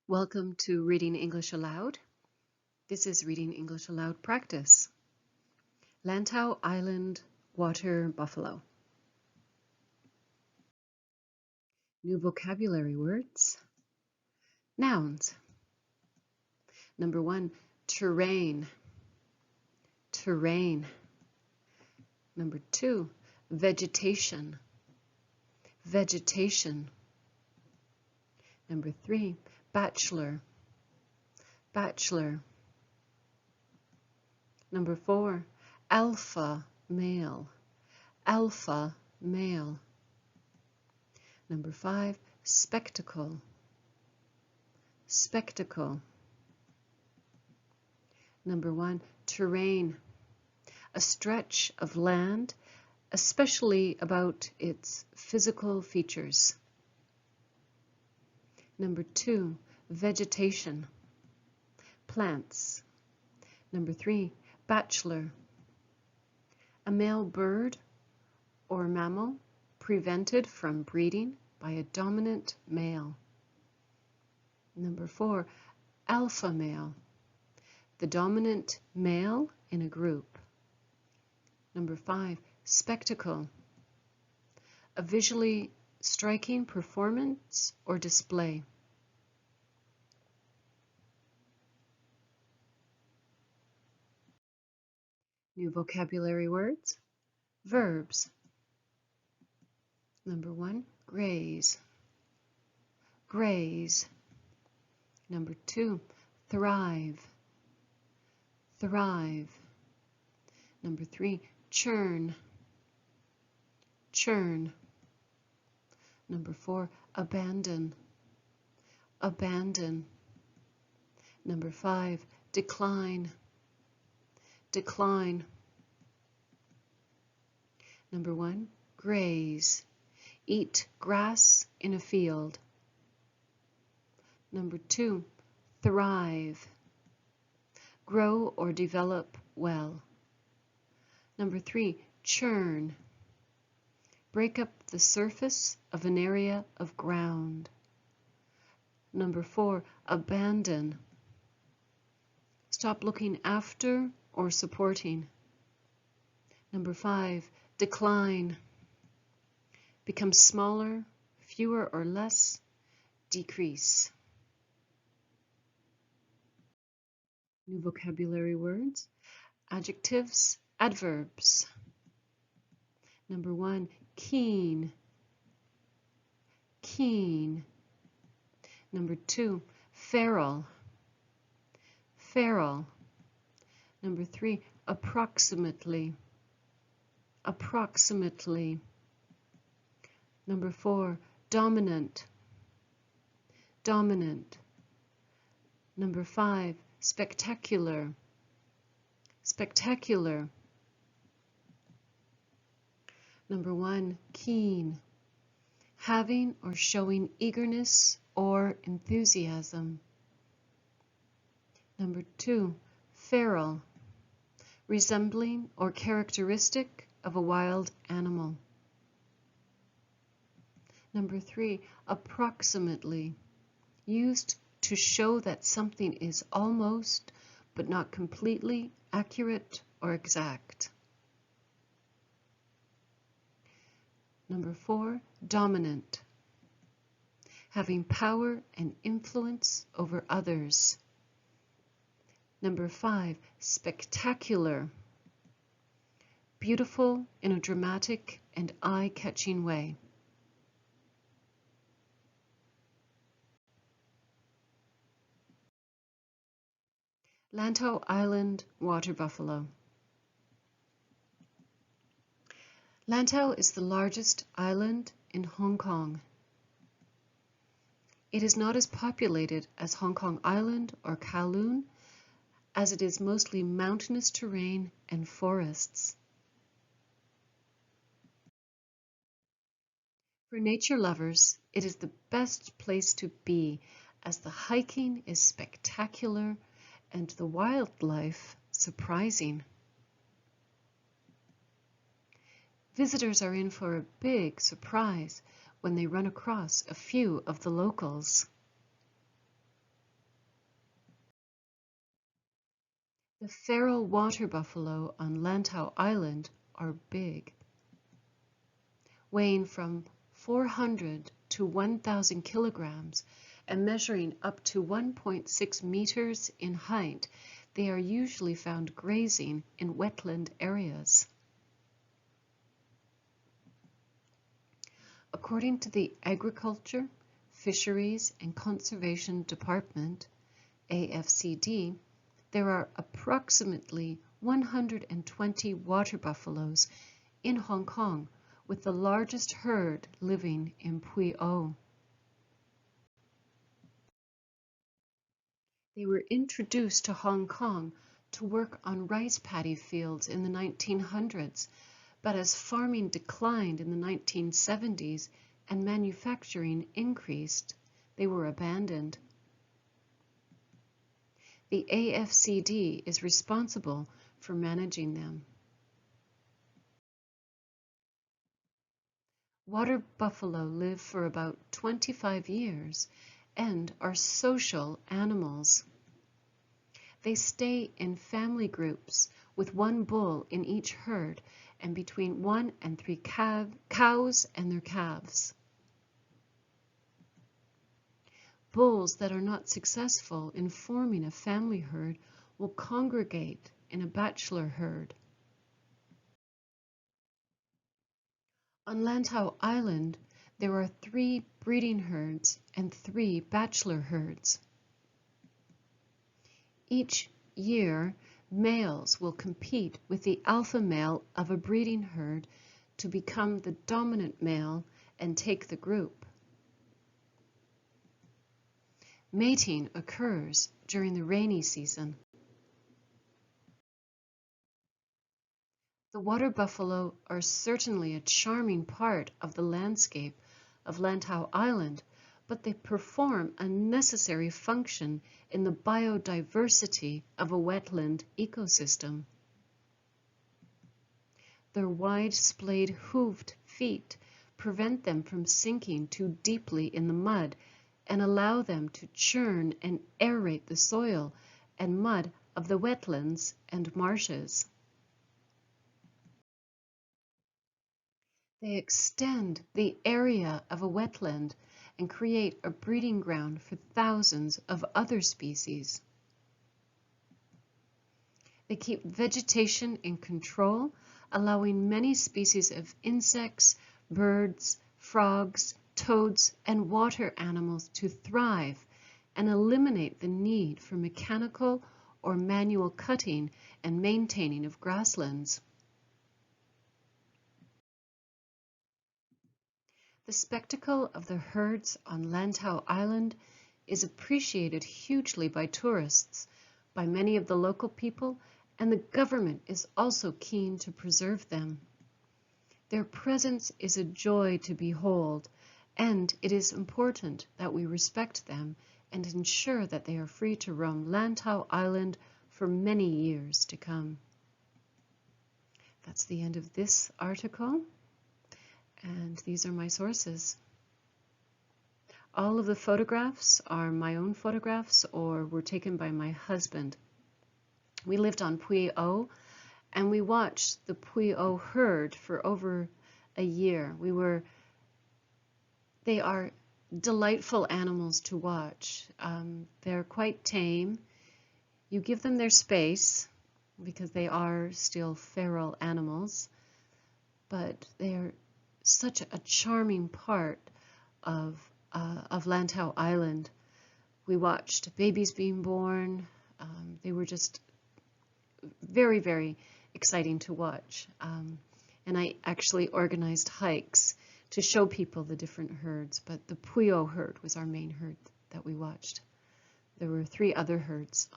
Welcome to Reading English Aloud. This is Reading English Aloud practice. Lantau Island water buffalo. New vocabulary words. Nouns. Number 1, terrain. Terrain. Number 2, vegetation. Vegetation. Number 3, bachelor. Bachelor. Number 4, alpha male. Alpha male. Number 5, spectacle. Spectacle. Number 1, terrain. A stretch of land, especially about its physical features. Number 2, vegetation. Plants. Number 3, bachelor. A male bird or mammal prevented from breeding by a dominant male. Number 4, alpha male. The dominant male in a group. Number 5, spectacle. A visually striking performance or display. New vocabulary words. Verbs. Number 1, graze. Graze. Number 2, thrive. Thrive. Number 3, churn. Churn. Number 4, abandon. Abandon. Number 5, decline. Decline. Number 1, graze. Eat grass in a field. Number 2, thrive. Grow or develop well. Number 3, churn. Break up the surface of an area of ground. Number 4, abandon. Stop looking after or supporting. Number 5, decline. Become smaller, fewer or less, decrease. New vocabulary words. Adjectives, adverbs. Number 1, keen. Keen. Number 2, feral. Feral. Number 3, approximately. Approximately. Number 4, dominant. Dominant. Number 5, spectacular. Spectacular. Number 1, keen. Having or showing eagerness or enthusiasm. Number 2, feral. Resembling or characteristic of a wild animal. Number 3, approximately. Used to show that something is almost but not completely accurate or exact. Number 4, dominant. Having power and influence over others. Number 5, spectacular. Beautiful in a dramatic and eye-catching way. Lantau Island water buffalo. Lantau is the largest island in Hong Kong. It is not as populated as Hong Kong Island or Kowloon, as it is mostly mountainous terrain and forests. For nature lovers, it is the best place to be, as the hiking is spectacular and the wildlife surprising. Visitors are in for a big surprise when they run across a few of the locals. The feral water buffalo on Lantau Island are big, weighing from 400 to 1,000 kilograms and measuring up to 1.6 meters in height. They are usually found grazing in wetland areas. According to the Agriculture, Fisheries and Conservation Department, AFCD, there are approximately 120 water buffaloes in Hong Kong, with the largest herd living in Pui O. They were introduced to Hong Kong to work on rice paddy fields in the 1900s, but as farming declined in the 1970s and manufacturing increased, they were abandoned. The AFCD is responsible for managing them. Water buffalo live for about 25 years and are social animals. They stay in family groups with one bull in each herd and between 1 and 3 cows and their calves. Bulls that are not successful in forming a family herd will congregate in a bachelor herd. On Lantau Island, there are 3 breeding herds and 3 bachelor herds. Each year, males will compete with the alpha male of a breeding herd to become the dominant male and take the group. Mating occurs during the rainy season. The water buffalo are certainly a charming part of the landscape of Lantau Island, but they perform a necessary function in the biodiversity of a wetland ecosystem. Their wide splayed hooved feet prevent them from sinking too deeply in the mud and allow them to churn and aerate the soil and mud of the wetlands and marshes. They extend the area of a wetland and create a breeding ground for thousands of other species. They keep vegetation in control, allowing many species of insects, birds, frogs, toads, and water animals to thrive and eliminate the need for mechanical or manual cutting and maintaining of grasslands. The spectacle of the herds on Lantau Island is appreciated hugely by tourists, by many of the local people, and the government is also keen to preserve them. Their presence is a joy to behold, and it is important that we respect them and ensure that they are free to roam Lantau Island for many years to come. That's the end of this article, and these are my sources. All of the photographs are my own photographs or were taken by my husband. We lived on Pui O, and we watched the Pui O herd for over a year. They are delightful animals to watch. They're quite tame. You give them their space because they are still feral animals, but they're such a charming part of Lantau Island. We watched babies being born. They were just very, very exciting to watch. And I actually organized hikes to show people the different herds, but the Pui O herd was our main herd that we watched. There were 3 other herds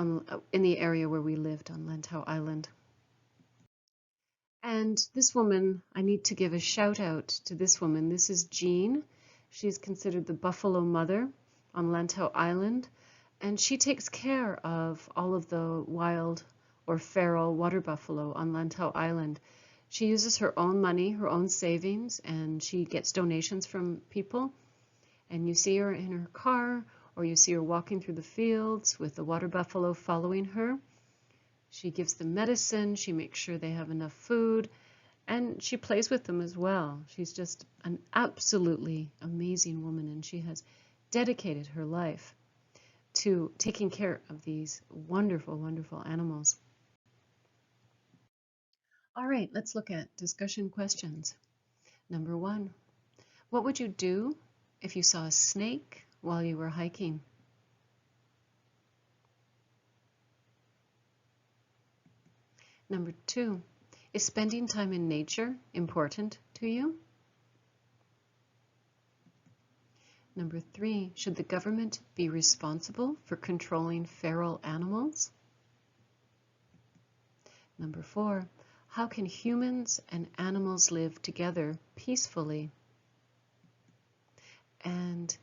in the area where we lived on Lantau Island. And this woman, I need to give a shout out to this woman. This is Jean. She's considered the buffalo mother on Lantau Island, and she takes care of all of the wild or feral water buffalo on Lantau Island. She uses her own money, her own savings, and she gets donations from people. And you see her in her car or you see her walking through the fields with the water buffalo following her. She gives them medicine, she makes sure they have enough food, and she plays with them as well. She's just an absolutely amazing woman, and she has dedicated her life to taking care of these wonderful, wonderful animals. All right, let's look at discussion questions. Number 1, what would you do if you saw a snake while you were hiking? Number 2, is spending time in nature important to you? Number 3, should the government be responsible for controlling feral animals? Number 4, how can humans and animals live together peacefully? And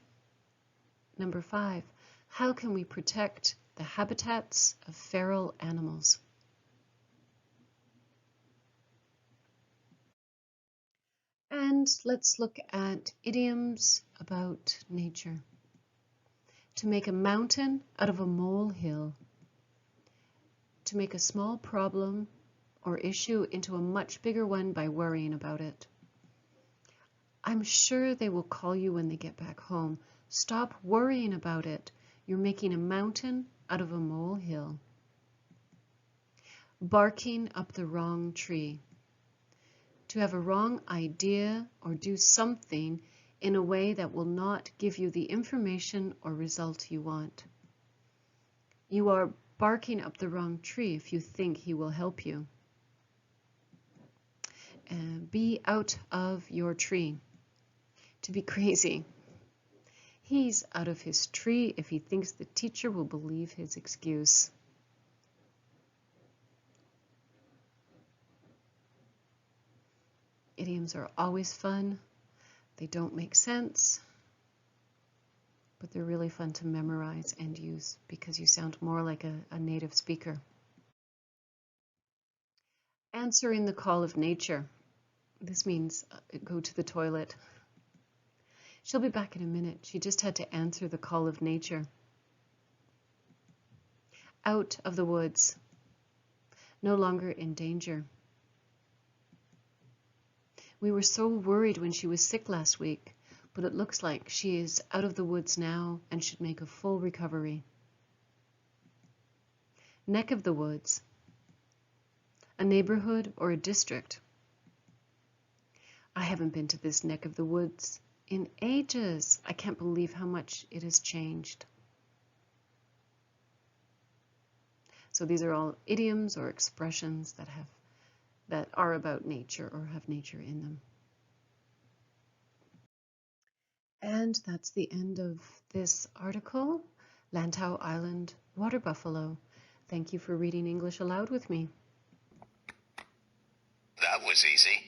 number 5, how can we protect the habitats of feral animals? And let's look at idioms about nature. To make a mountain out of a molehill. To make a small problem or issue into a much bigger one by worrying about it. I'm sure they will call you when they get back home. Stop worrying about it. You're making a mountain out of a molehill. Barking up the wrong tree. To have a wrong idea or do something in a way that will not give you the information or result you want. You are barking up the wrong tree if you think he will help you. Be out of your tree. To be crazy. He's out of his tree if he thinks the teacher will believe his excuse. Idioms are always fun. They don't make sense, but they're really fun to memorize and use because you sound more like a native speaker. Answering the call of nature. This means go to the toilet. She'll be back in a minute. She just had to answer the call of nature. Out of the woods. No longer in danger. We were so worried when she was sick last week, but it looks like she is out of the woods now and should make a full recovery. Neck of the woods. A neighborhood or a district. I haven't been to this neck of the woods in ages. I can't believe how much it has changed. So these are all idioms or expressions that are about nature or have nature in them. And that's the end of this article, Lantau Island Water Buffalo. Thank you for reading English aloud with me. That was easy.